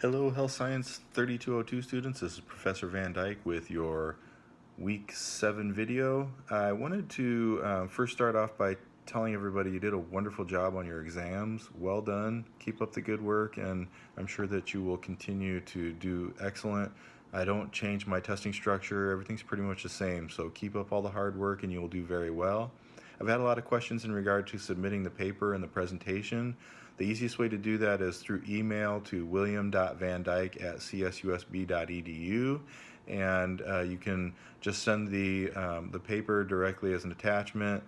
Hello, Health Science 3202 students. This is Professor Van Dyke with your Week 7 video. I wanted to first start off by telling everybody you did a wonderful job on your exams. Well done. Keep up the good work, and I'm sure that you will continue to do excellent. I don't change my testing structure. Everything's pretty much the same, so keep up all the hard work and you will do very well. I've had a lot of questions in regard to submitting the paper and the presentation. The easiest way to do that is through email to william.vandyke@csusb.edu, and you can just send the paper directly as an attachment.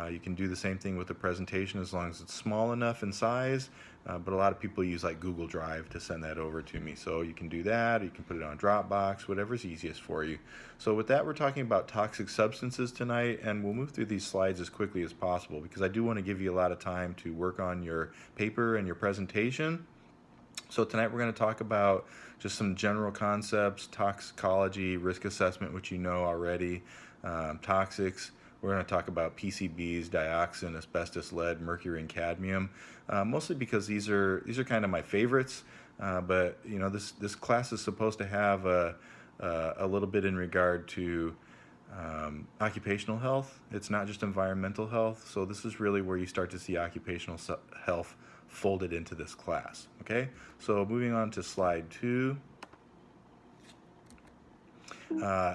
You can do the same thing with the presentation as long as it's small enough in size, but a lot of people use like Google Drive to send that over to me. So you can do that, you can put it on Dropbox, whatever's easiest for you. So with that, we're talking about toxic substances tonight, and we'll move through these slides as quickly as possible because I do want to give you a lot of time to work on your paper and your presentation. So tonight we're going to talk about just some general concepts, toxicology, risk assessment, which you know already, toxics. We're going to talk about PCBs, dioxin, asbestos, lead, mercury, and cadmium, mostly because these are kind of my favorites. But you know, this class is supposed to have a little bit in regard to occupational health. It's not just environmental health. So this is really where you start to see occupational health folded into this class. Okay, so moving on to slide 2.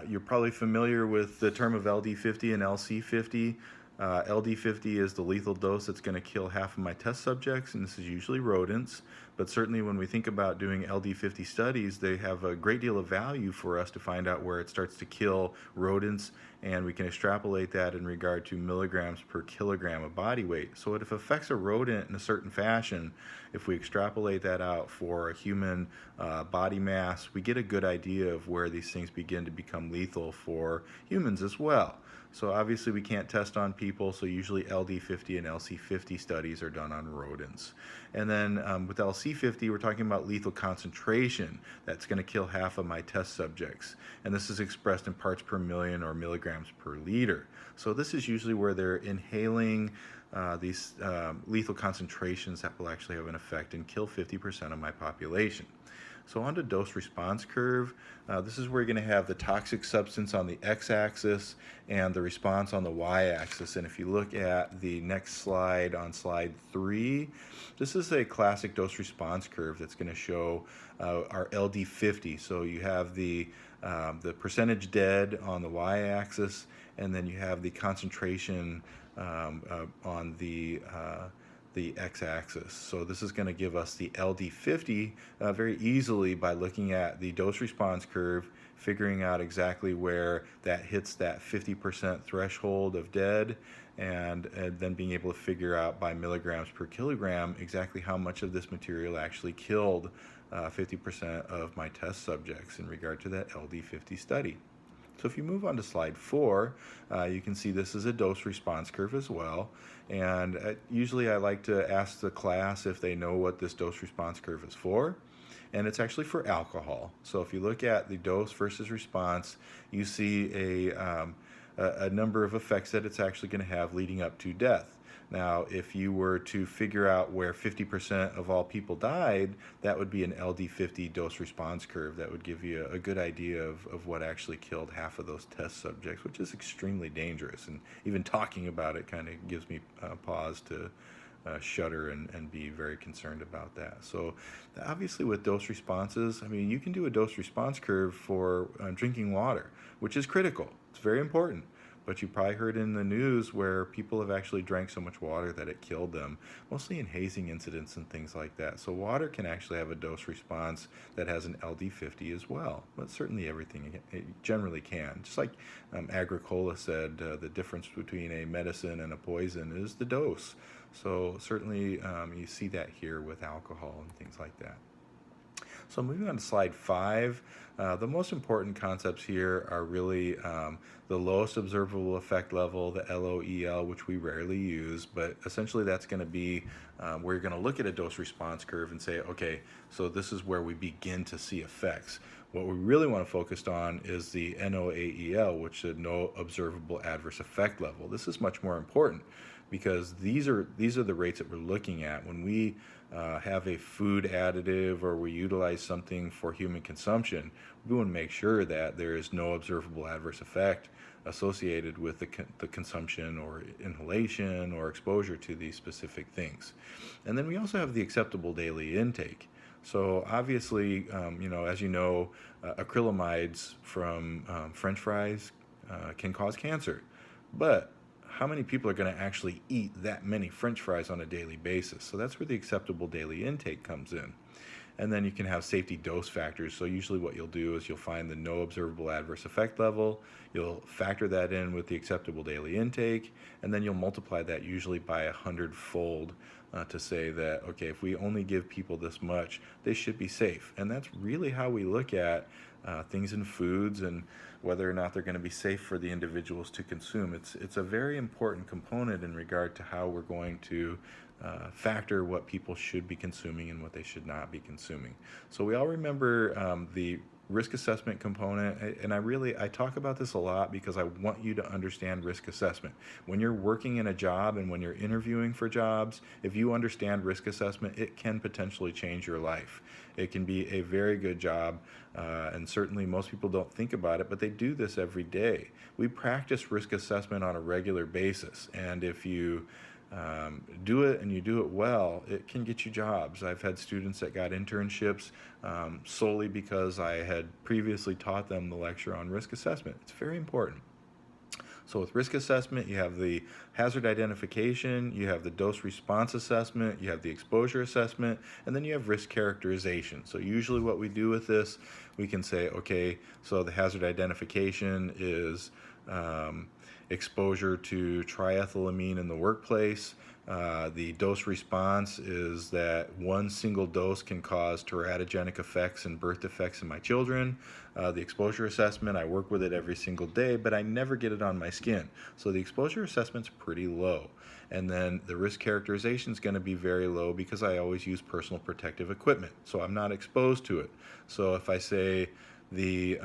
You're probably familiar with the term of LD50 and LC50. LD50 is the lethal dose that's going to kill half of my test subjects, and this is usually rodents. But certainly when we think about doing LD50 studies, they have a great deal of value for us to find out where it starts to kill rodents, and we can extrapolate that in regard to milligrams per kilogram of body weight. So if it affects a rodent in a certain fashion, if we extrapolate that out for a human body mass, we get a good idea of where these things begin to become lethal for humans as well. So obviously we can't test on people, so usually LD50 and LC50 studies are done on rodents. And then with LC50, we're talking about lethal concentration. That's going to kill half of my test subjects. And this is expressed in parts per million or milligrams per liter. So this is usually where they're inhaling these lethal concentrations that will actually have an effect and kill 50% of my population. So on to dose response curve. This is where you're going to have the toxic substance on the x-axis and the response on the y-axis. And if you look at the next slide, on slide 3, this is a classic dose response curve that's going to show our LD50. So you have the percentage dead on the y-axis, and then you have the concentration on the x-axis. So this is going to give us the LD50 very easily by looking at the dose response curve, figuring out exactly where that hits that 50% threshold of dead, and then being able to figure out by milligrams per kilogram exactly how much of this material actually killed 50% of my test subjects in regard to that LD50 study. So if you move on to slide 4, you can see this is a dose response curve as well. And usually I like to ask the class if they know what this dose response curve is for. And it's actually for alcohol. So if you look at the dose versus response, you see a number of effects that it's actually going to have leading up to death. Now, if you were to figure out where 50% of all people died, that would be an LD50 dose response curve. That would give you a good idea of what actually killed half of those test subjects, which is extremely dangerous. And even talking about it kind of gives me pause to shudder and be very concerned about that. So obviously with dose responses, I mean, you can do a dose response curve for drinking water, which is critical. It's very important. But you probably heard in the news where people have actually drank so much water that it killed them, mostly in hazing incidents and things like that. So water can actually have a dose response that has an LD50 as well. But certainly everything it generally can. Just like Agricola said, the difference between a medicine and a poison is the dose. So certainly you see that here with alcohol and things like that. So moving on to slide 5, the most important concepts here are really the lowest observable effect level, the LOEL, which we rarely use, but essentially that's going to be where you're going to look at a dose response curve and say, okay, so this is where we begin to see effects. What we really want to focus on is the NOAEL, which is no observable adverse effect level. This is much more important because these are the rates that we're looking at when we have a food additive or we utilize something for human consumption, we want to make sure that there is no observable adverse effect associated with the consumption or inhalation or exposure to these specific things. And then we also have the acceptable daily intake. So obviously, as you know, acrylamides from French fries can cause cancer. But how many people are going to actually eat that many French fries on a daily basis? So that's where the acceptable daily intake comes in. And then you can have safety dose factors. So usually what you'll do is you'll find the no observable adverse effect level, you'll factor that in with the acceptable daily intake, and then you'll multiply that usually by 100-fold to say that, okay, if we only give people this much, they should be safe. And that's really how we look at things in foods and whether or not they're going to be safe for the individuals to consume. It's a very important component in regard to how we're going to factor what people should be consuming and what they should not be consuming. So we all remember the risk assessment component, and I talk about this a lot because I want you to understand risk assessment. When you're working in a job and when you're interviewing for jobs, if you understand risk assessment, it can potentially change your life. It can be a very good job, and certainly most people don't think about it, but they do this every day. We practice risk assessment on a regular basis, and if you do it and you do it well, it can get you jobs. I've had students that got internships solely because I had previously taught them the lecture on risk assessment. It's very important. So with risk assessment, you have the hazard identification, you have the dose response assessment, you have the exposure assessment, and then you have risk characterization. So usually what we do with this, we can say, okay, so the hazard identification is exposure to triethylamine in the workplace. The dose response is that one single dose can cause teratogenic effects and birth defects in my children. The exposure assessment, I work with it every single day, but I never get it on my skin. So the exposure assessment's pretty low. And then the risk characterization is going to be very low because I always use personal protective equipment. So I'm not exposed to it. So if I say the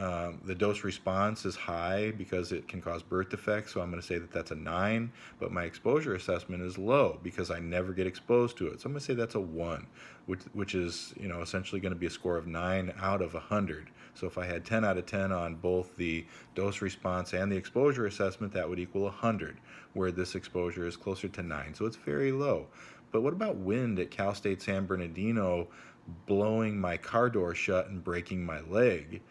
dose response is high because it can cause birth defects, so I'm going to say that that's a 9, but my exposure assessment is low because I never get exposed to it. So I'm going to say that's a 1, which is essentially going to be a score of 9 out of 100. So if I had 10 out of 10 on both the dose response and the exposure assessment, that would equal 100, where this exposure is closer to 9. So it's very low. But what about wind at Cal State San Bernardino blowing my car door shut and breaking my leg?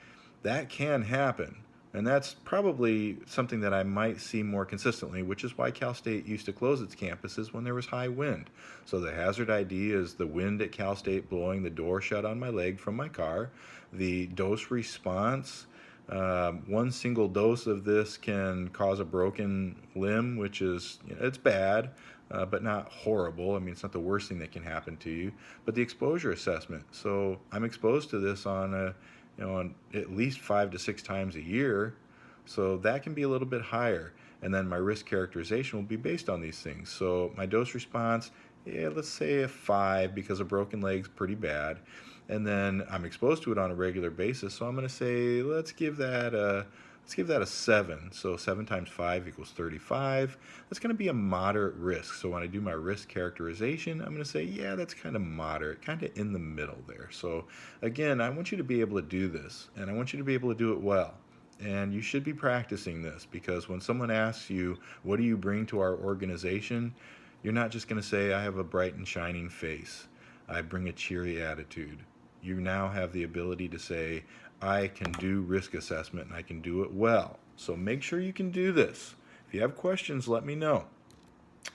That can happen. And that's probably something that I might see more consistently, which is why Cal State used to close its campuses when there was high wind. So the hazard ID is the wind at Cal State blowing the door shut on my leg from my car. The dose response, one single dose of this can cause a broken limb, which is, it's bad, but not horrible. I mean, it's not the worst thing that can happen to you. But the exposure assessment. So I'm exposed to this on at least 5 to 6 times a year. So that can be a little bit higher. And then my risk characterization will be based on these things. So my dose response, let's say a 5 because a broken leg's pretty bad. And then I'm exposed to it on a regular basis. So I'm going to say, let's give that a 7. So 7 times 5 equals 35. That's going to be a moderate risk. So when I do my risk characterization, I'm going to say, yeah, that's kind of moderate, kind of in the middle there. So again, I want you to be able to do this, and I want you to be able to do it well. And you should be practicing this, because when someone asks you, what do you bring to our organization? You're not just going to say, I have a bright and shining face. I bring a cheery attitude. You now have the ability to say, I can do risk assessment and I can do it well. So make sure you can do this. If you have questions, let me know.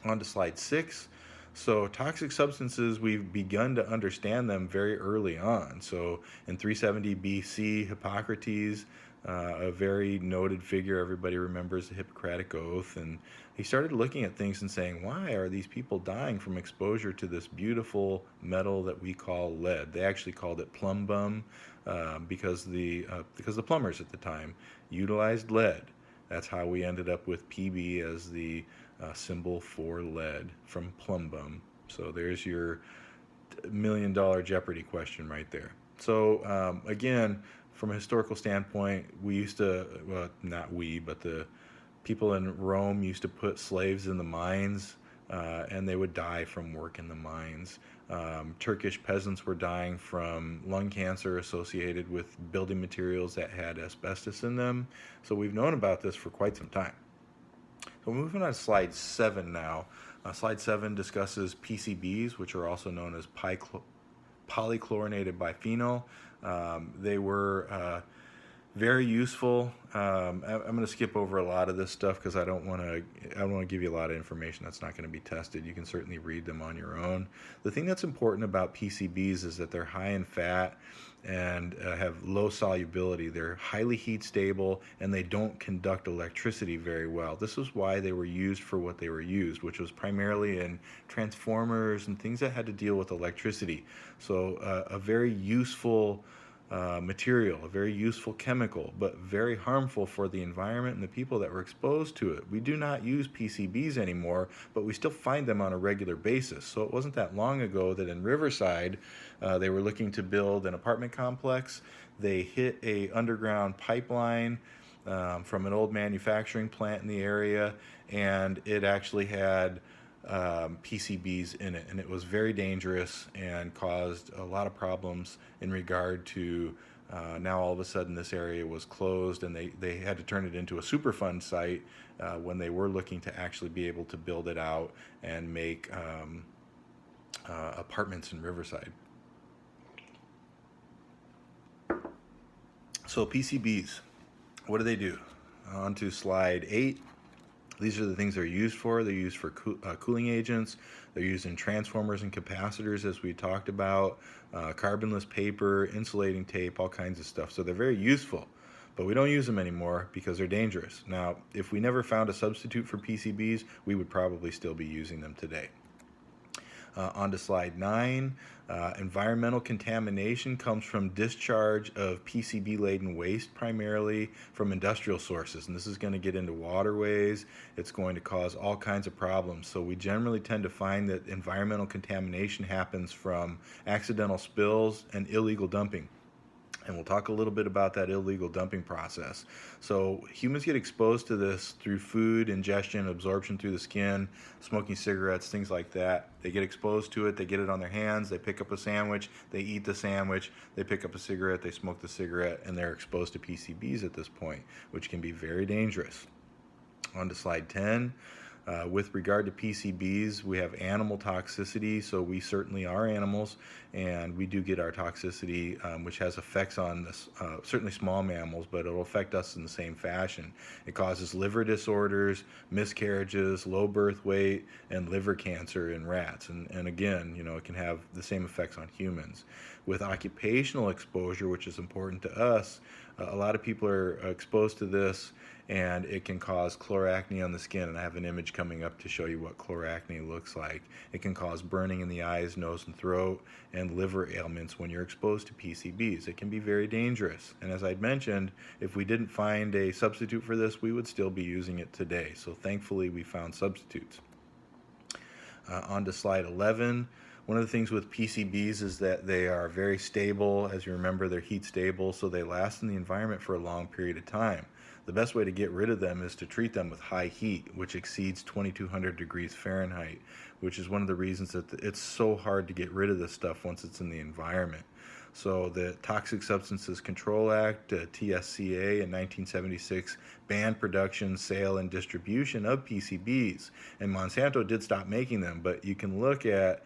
On to slide 6. So toxic substances, we've begun to understand them very early on. So in 370 BC, Hippocrates, a very noted figure, everybody remembers the Hippocratic Oath, and he started looking at things and saying, why are these people dying from exposure to this beautiful metal that we call lead? They actually called it plumbum because the plumbers at the time utilized lead. That's how we ended up with PB as the symbol for lead, from plumbum. So there's your $1 million Jeopardy question right there. So again, from a historical standpoint, we used to, well, not we, but the people in Rome used to put slaves in the mines, and they would die from work in the mines. Turkish peasants were dying from lung cancer associated with building materials that had asbestos in them. So we've known about this for quite some time. So moving on to slide 7 now. Slide 7 discusses PCBs, which are also known as polychlorinated biphenyl. They were very useful. I'm going to skip over a lot of this stuff because I don't want to give you a lot of information that's not going to be tested. You can certainly read them on your own. The thing that's important about PCBs is that they're high in fat and have low solubility. They're highly heat stable and they don't conduct electricity very well. This is why they were used for what they were used, which was primarily in transformers and things that had to deal with electricity. So a very useful material, a very useful chemical, but very harmful for the environment and the people that were exposed to it. We do not use PCBs anymore, but we still find them on a regular basis. So it wasn't that long ago that in Riverside, they were looking to build an apartment complex. They hit a underground pipeline from an old manufacturing plant in the area, and it actually had PCBs in it, and it was very dangerous and caused a lot of problems in regard to now all of a sudden this area was closed and they had to turn it into a Superfund site when they were looking to actually be able to build it out and make apartments in Riverside. So PCBs, what do? On to slide 8. These are the things they're used for. They're used for cooling agents. They're used in transformers and capacitors, as we talked about, carbonless paper, insulating tape, all kinds of stuff. So they're very useful, but we don't use them anymore because they're dangerous. Now, if we never found a substitute for PCBs, we would probably still be using them today. On to slide 9. Environmental contamination comes from discharge of PCB-laden waste, primarily from industrial sources. And this is going to get into waterways. It's going to cause all kinds of problems. So we generally tend to find that environmental contamination happens from accidental spills and illegal dumping. And we'll talk a little bit about that illegal dumping process. So humans get exposed to this through food, ingestion, absorption through the skin, smoking cigarettes, things like that. They get exposed to it, they get it on their hands, they pick up a sandwich, they eat the sandwich, they pick up a cigarette, they smoke the cigarette, and they're exposed to PCBs at this point, which can be very dangerous. On to slide 10. With regard to PCBs, we have animal toxicity, so we certainly are animals, and we do get our toxicity, which has effects on this, certainly small mammals, but it'll affect us in the same fashion. It causes liver disorders, miscarriages, low birth weight, and liver cancer in rats. And again, it can have the same effects on humans. With occupational exposure, which is important to us, a lot of people are exposed to this, and it can cause chloracne on the skin. And I have an image coming up to show you what chloracne looks like. It can cause burning in the eyes, nose, and throat, and liver ailments when you're exposed to PCBs. It can be very dangerous. And as I'd mentioned, if we didn't find a substitute for this, we would still be using it today. So thankfully, we found substitutes. On to slide 11. One of the things with PCBs is that they are very stable. As you remember, they're heat stable, so they last in the environment for a long period of time. The best way to get rid of them is to treat them with high heat, which exceeds 2200 degrees Fahrenheit, which is one of the reasons that it's so hard to get rid of this stuff once it's in the environment. So the Toxic Substances Control Act, TSCA, in 1976 banned production, sale, and distribution of PCBs. And Monsanto did stop making them, but you can look at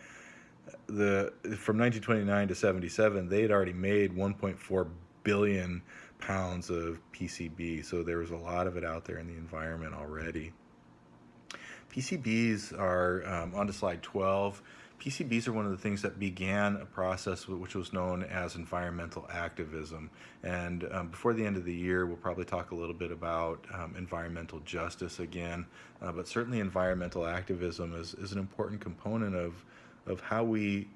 from 1929 to 77, they had already made 1.4 billion pounds of PCB, so there was a lot of it out there in the environment already. PCBs are, on to slide 12, PCBs are one of the things that began a process which was known as environmental activism. And before the end of the year, we'll probably talk a little bit about environmental justice again, but certainly environmental activism is an important component of how we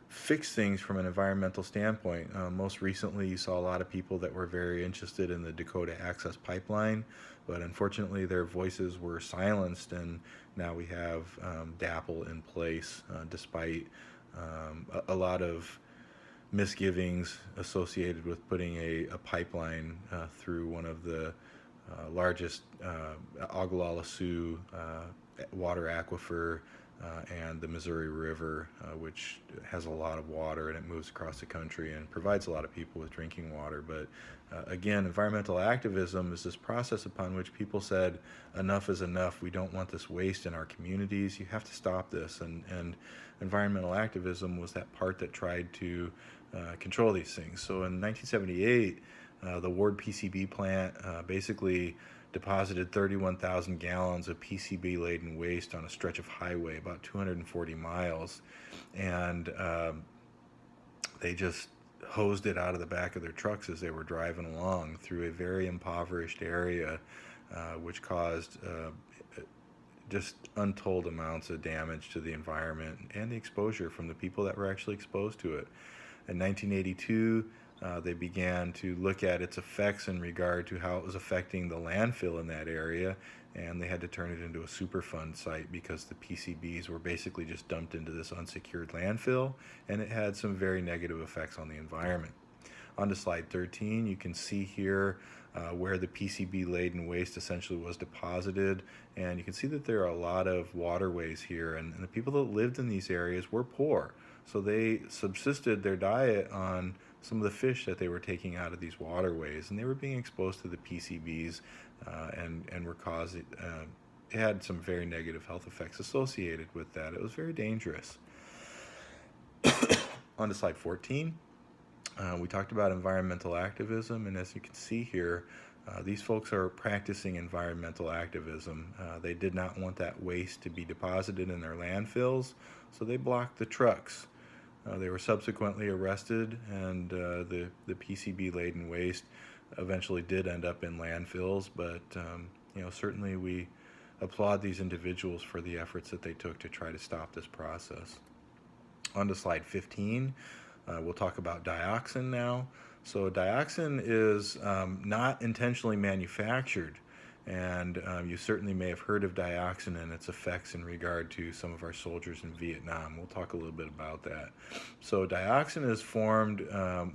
fix things from an environmental standpoint. Most recently, you saw a lot of people that were very interested in the Dakota Access Pipeline, but unfortunately their voices were silenced, and now we have DAPL in place, despite a lot of misgivings associated with putting a pipeline through one of the largest Oglala Sioux water aquifer and the Missouri River, which has a lot of water and it moves across the country and provides a lot of people with drinking water. But again, environmental activism is this process upon which people said, enough is enough. We don't want this waste in our communities. You have to stop this. And environmental activism was that part that tried to control these things. So in 1978, the Ward PCB plant basically deposited 31,000 gallons of PCB-laden waste on a stretch of highway, about 240 miles, and they just hosed it out of the back of their trucks as they were driving along through a very impoverished area, which caused just untold amounts of damage to the environment and the exposure from the people that were actually exposed to it. In 1982, they began to look at its effects in regard to how it was affecting the landfill in that area, and they had to turn it into a Superfund site because the PCBs were basically just dumped into this unsecured landfill, and it had some very negative effects on the environment. On to slide 13, you can see here where the PCB-laden waste essentially was deposited, and you can see that there are a lot of waterways here, and the people that lived in these areas were poor, so they subsisted their diet on some of the fish that they were taking out of these waterways, and they were being exposed to the PCBs and were causing, it had some very negative health effects associated with that. It was very dangerous. On to slide 14. We talked about environmental activism, and as you can see here, these folks are practicing environmental activism. They did not want that waste to be deposited in their landfills, so they blocked the trucks. They were subsequently arrested, and the PCB-laden waste eventually did end up in landfills, but certainly we applaud these individuals for the efforts that they took to try to stop this process. On to slide 15. We'll talk about dioxin now. So dioxin is not intentionally manufactured, and you certainly may have heard of dioxin and its effects in regard to some of our soldiers in Vietnam. We'll talk a little bit about that. So dioxin is formed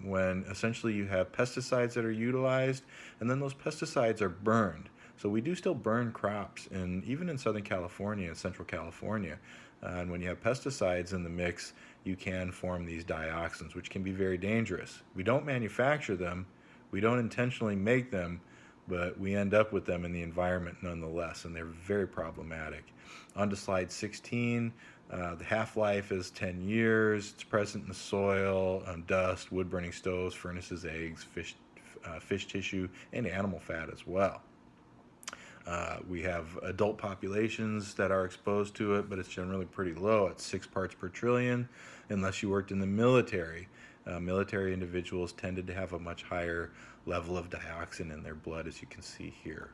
when essentially you have pesticides that are utilized, and then those pesticides are burned. So we do still burn crops, and even in Southern California and Central California. And when you have pesticides in the mix, you can form these dioxins, which can be very dangerous. We don't manufacture them, we don't intentionally make them, but we end up with them in the environment nonetheless, and they're very problematic. On to slide 16. The half-life is 10 years. It's present in the soil, dust, wood-burning stoves, furnaces, eggs, fish tissue, and animal fat as well. We have adult populations that are exposed to it, but it's generally pretty low at 6 parts per trillion, unless you worked in the military. Military individuals tended to have a much higher level of dioxin in their blood, as you can see here.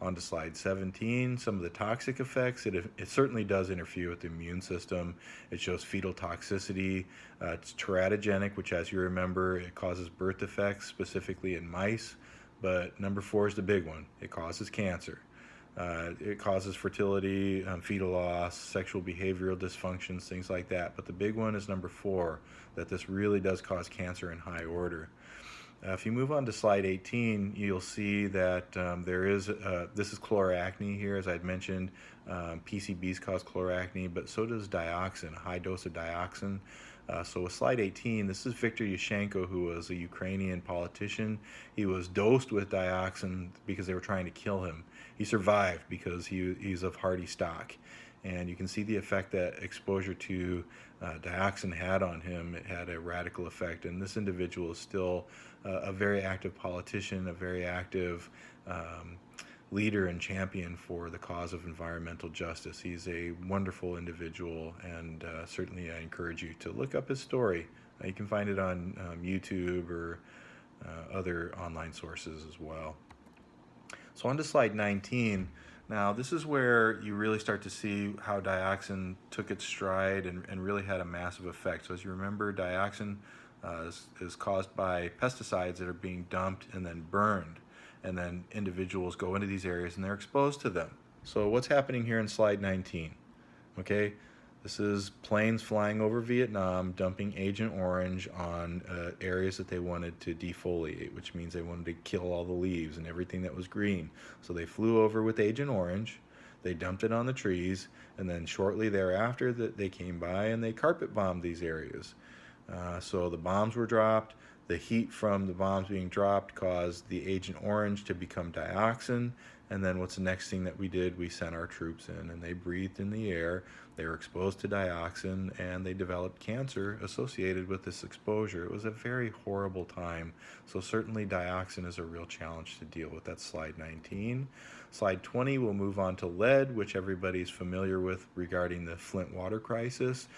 On to slide 17, some of the toxic effects. It certainly does interfere with the immune system. It shows fetal toxicity. It's teratogenic, which, as you remember, it causes birth defects, specifically in mice. But number 4 is the big one. It causes cancer. It causes fertility, fetal loss, sexual behavioral dysfunctions, things like that. But the big one is number 4, that this really does cause cancer in high order. If you move on to slide 18, you'll see that this is chloracne here, as I'd mentioned. PCBs cause chloracne, but so does dioxin, a high dose of dioxin. So with slide 18, this is Viktor Yushchenko, who was a Ukrainian politician. He was dosed with dioxin because they were trying to kill him. He survived because he's of hardy stock. And you can see the effect that exposure to dioxin had on him. It had a radical effect. And this individual is still a very active politician, a very active leader and champion for the cause of environmental justice. He's a wonderful individual, and certainly I encourage you to look up his story. You can find it on YouTube or other online sources as well. So on to slide 19. Now this is where you really start to see how dioxin took its stride and really had a massive effect. So as you remember, dioxin is caused by pesticides that are being dumped and then burned. And then individuals go into these areas and they're exposed to them. So what's happening here in slide 19? Okay, this is planes flying over Vietnam, dumping Agent Orange on areas that they wanted to defoliate, which means they wanted to kill all the leaves and everything that was green. So they flew over with Agent Orange. they dumped it on the trees, and then shortly thereafter that they came by and they carpet bombed these areas. So the bombs were dropped. The heat from the bombs being dropped caused the Agent Orange to become dioxin. And then what's the next thing that we did? We sent our troops in, and they breathed in the air. They were exposed to dioxin, and they developed cancer associated with this exposure. It was a very horrible time. So certainly dioxin is a real challenge to deal with. That's slide 19. Slide 20, we'll move on to lead, which everybody's familiar with regarding the Flint water crisis.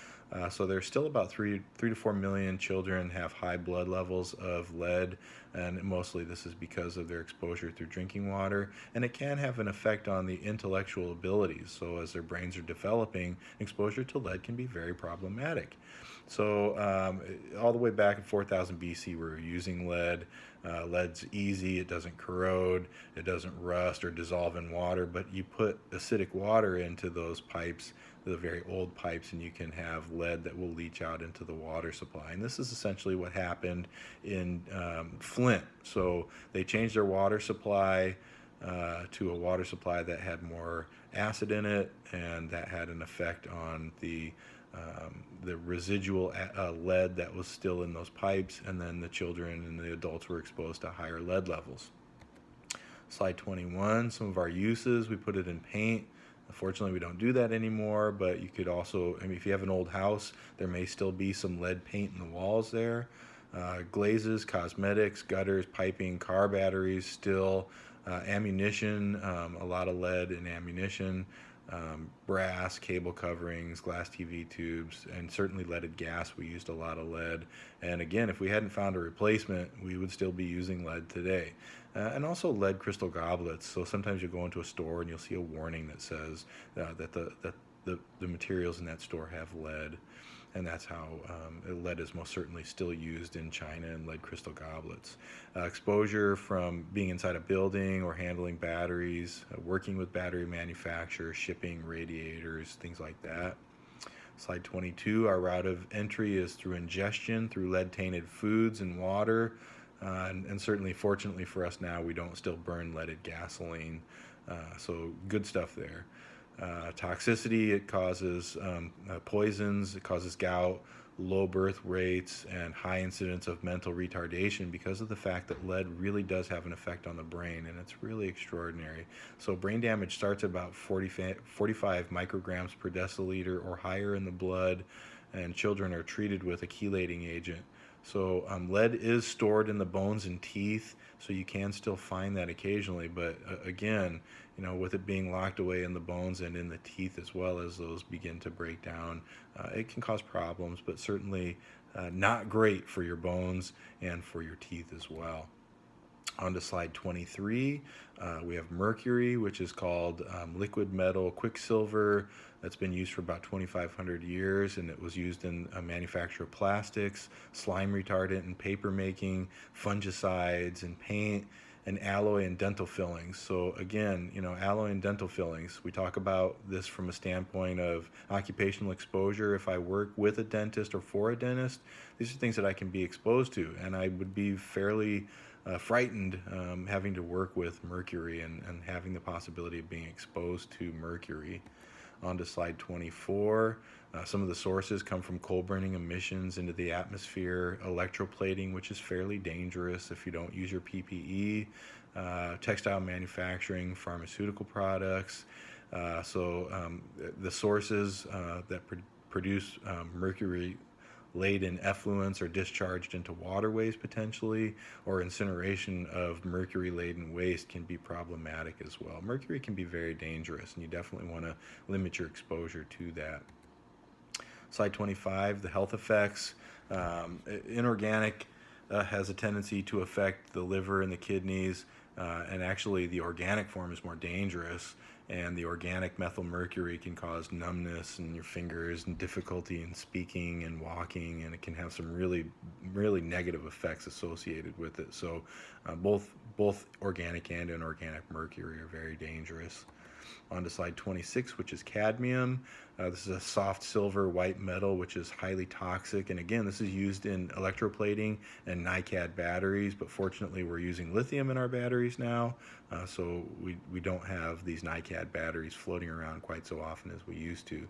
So there's still about 3 to 4 million children have high blood levels of lead, and mostly this is because of their exposure through drinking water, and it can have an effect on the intellectual abilities. So as their brains are developing, exposure to lead can be very problematic. So all the way back in 4000 BC, we were using lead. Lead's easy, it doesn't corrode, it doesn't rust or dissolve in water, but you put acidic water into those pipes, the very old pipes, and you can have lead that will leach out into the water supply. And this is essentially what happened in Flint. So they changed their water supply to a water supply that had more acid in it, and that had an effect on the residual lead that was still in those pipes, and then the children and the adults were exposed to higher lead levels. Slide 21, some of our uses, we put it in paint. Unfortunately, we don't do that anymore, but you could also, I mean, if you have an old house, there may still be some lead paint in the walls there. Glazes, cosmetics, gutters, piping, car batteries, still, ammunition, a lot of lead in ammunition. Brass, cable coverings, glass TV tubes, and certainly leaded gas. We used a lot of lead. And again, if we hadn't found a replacement, we would still be using lead today. And also lead crystal goblets. So sometimes you go into a store and you'll see a warning that says that the materials in that store have lead. And that's how lead is most certainly still used in China in lead crystal goblets. Exposure from being inside a building or handling batteries, working with battery manufacturers, shipping radiators, things like that. Slide 22, our route of entry is through ingestion, through lead-tainted foods and water. And certainly, fortunately for us now, we don't still burn leaded gasoline. So good stuff there. Toxicity, it causes poisons, it causes gout, low birth rates, and high incidence of mental retardation because of the fact that lead really does have an effect on the brain, and it's really extraordinary. So brain damage starts at about 45 micrograms per deciliter or higher in the blood, and children are treated with a chelating agent. So lead is stored in the bones and teeth, so you can still find that occasionally. But again, you know, with it being locked away in the bones and in the teeth as well as those begin to break down, it can cause problems, but certainly not great for your bones and for your teeth as well. On to slide 23, we have mercury, which is called liquid metal quicksilver. That's been used for about 2,500 years, and it was used in manufacture of plastics, slime retardant and paper making, fungicides and paint, and alloy and dental fillings. So again, you know, alloy and dental fillings, we talk about this from a standpoint of occupational exposure. If I work with a dentist or for a dentist, these are things that I can be exposed to, and I would be fairly frightened having to work with mercury and having the possibility of being exposed to mercury. On to slide 24. Some of the sources come from coal burning emissions into the atmosphere, electroplating, which is fairly dangerous if you don't use your PPE, textile manufacturing, pharmaceutical products. The sources that produce mercury laden effluents are discharged into waterways potentially, or incineration of mercury laden waste can be problematic as well. Mercury can be very dangerous, and you definitely want to limit your exposure to that. Slide 25, the health effects. Inorganic has a tendency to affect the liver and the kidneys, and actually the organic form is more dangerous. And the organic methylmercury can cause numbness in your fingers and difficulty in speaking and walking, and it can have some really, really negative effects associated with it. So both organic and inorganic mercury are very dangerous. On to slide 26, which is cadmium. This is a soft silver white metal, which is highly toxic. And again, this is used in electroplating and NiCad batteries, but fortunately we're using lithium in our batteries now, so we don't have these NiCad batteries floating around quite so often as we used to.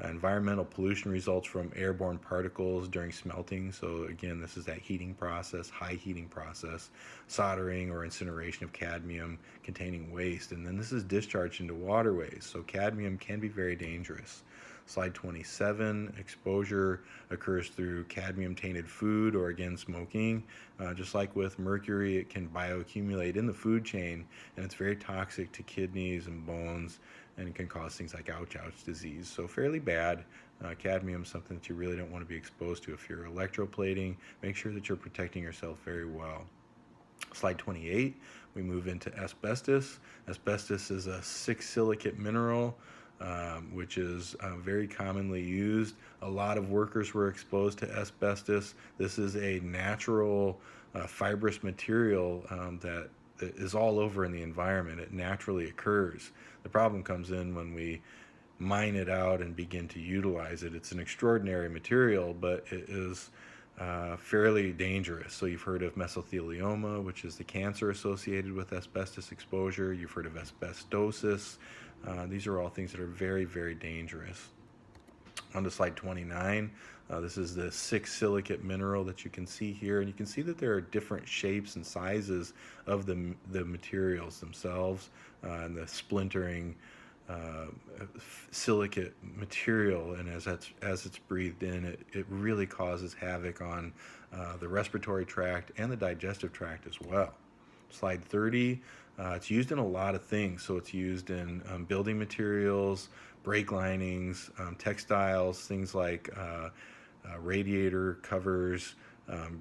Environmental pollution results from airborne particles during smelting. So again, this is that heating process, high heating process, soldering or incineration of cadmium containing waste. And then this is discharged into waterways. So cadmium can be very dangerous. Slide 27, exposure occurs through cadmium tainted food or again smoking. Just like with mercury, it can bioaccumulate in the food chain, and it's very toxic to kidneys and bones and can cause things like ouch disease. So fairly bad. Cadmium is something that you really don't want to be exposed to. If you're electroplating, make sure that you're protecting yourself very well. Slide 28, we move into asbestos. Asbestos is a six silicate mineral, which is very commonly used. A lot of workers were exposed to asbestos. This is a natural fibrous material that is all over in the environment. It naturally occurs. The problem comes in when we mine it out and begin to utilize it. It's an extraordinary material, but it is fairly dangerous. So you've heard of mesothelioma, which is the cancer associated with asbestos exposure. You've heard of asbestosis. These are all things that are very, very dangerous. On to slide 29. This is the six silicate mineral that you can see here, and you can see that there are different shapes and sizes of the materials themselves, and the splintering silicate material, and as it's breathed in, it really causes havoc on the respiratory tract and the digestive tract as well. Slide 30, it's used in a lot of things. So it's used in building materials, brake linings, textiles, things like radiator covers,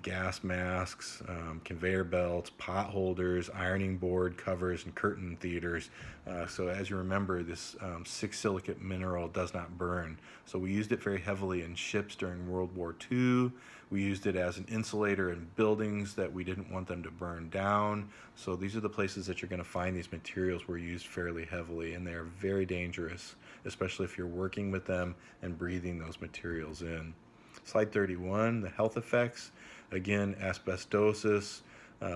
gas masks, conveyor belts, pot holders, ironing board covers, and curtain theaters. So as you remember, this six silicate mineral does not burn. So we used it very heavily in ships during World War II. We used it as an insulator in buildings that we didn't want them to burn down. So these are the places that you're going to find these materials were used fairly heavily, and they're very dangerous, especially if you're working with them and breathing those materials in. Slide 31, the health effects. Again, asbestosis,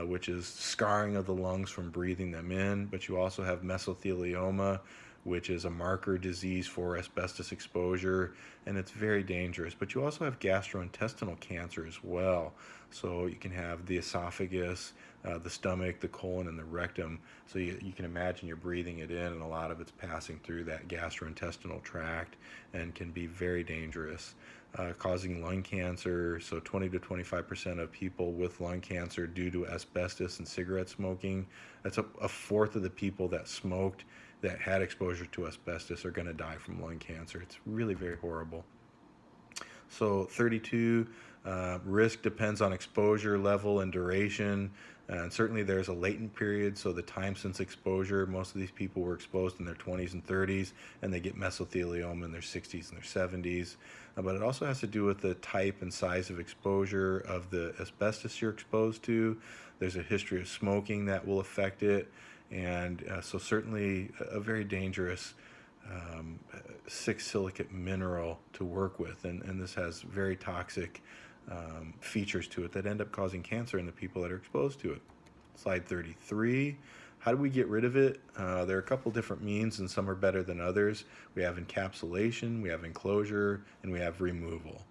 which is scarring of the lungs from breathing them in, but you also have mesothelioma, which is a marker disease for asbestos exposure, and it's very dangerous. But you also have gastrointestinal cancer as well. So you can have the esophagus, the stomach, the colon, and the rectum. So you can imagine you're breathing it in, and a lot of it's passing through that gastrointestinal tract and can be very dangerous. Causing lung cancer. So 20 to 25% of people with lung cancer due to asbestos and cigarette smoking. That's a fourth of the people that smoked that had exposure to asbestos are going to die from lung cancer. It's really very horrible. So 32, risk depends on exposure level and duration. And certainly there's a latent period, so the time since exposure, most of these people were exposed in their 20s and 30s, and they get mesothelioma in their 60s and their 70s. But it also has to do with the type and size of exposure of the asbestos you're exposed to. There's a history of smoking that will affect it, and so certainly a very dangerous six silicate mineral to work with, and this has very toxic features to it that end up causing cancer in the people that are exposed to it. Slide 33. How do we get rid of it? There are a couple different means, and some are better than others. We have encapsulation, we have enclosure, and we have removal.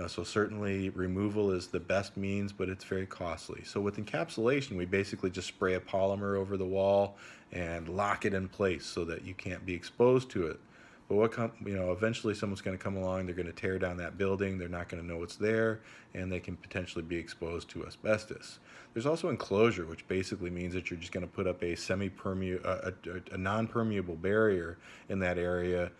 So certainly removal is the best means, but it's very costly. So with encapsulation, we basically just spray a polymer over the wall and lock it in place so that you can't be exposed to it. But eventually someone's going to come along, they're going to tear down that building, they're not going to know it's there, and they can potentially be exposed to asbestos. There's also enclosure, which basically means that you're just going to put up a non-permeable barrier in that area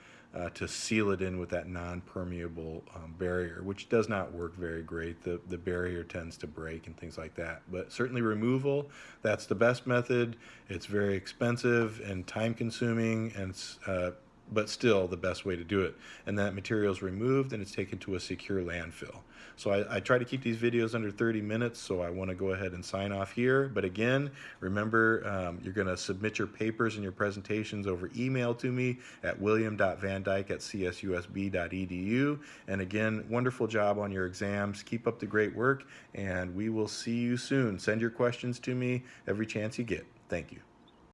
to seal it in with that non-permeable barrier, which does not work very great. The barrier tends to break and things like that. But certainly removal, that's the best method. It's very expensive and time-consuming, and it's but still the best way to do it. And that material is removed and it's taken to a secure landfill. So I try to keep these videos under 30 minutes, so I want to go ahead and sign off here. But again, remember, you're going to submit your papers and your presentations over email to me at william.vandyke@csusb.edu. And again, wonderful job on your exams. Keep up the great work, and we will see you soon. Send your questions to me every chance you get. Thank you.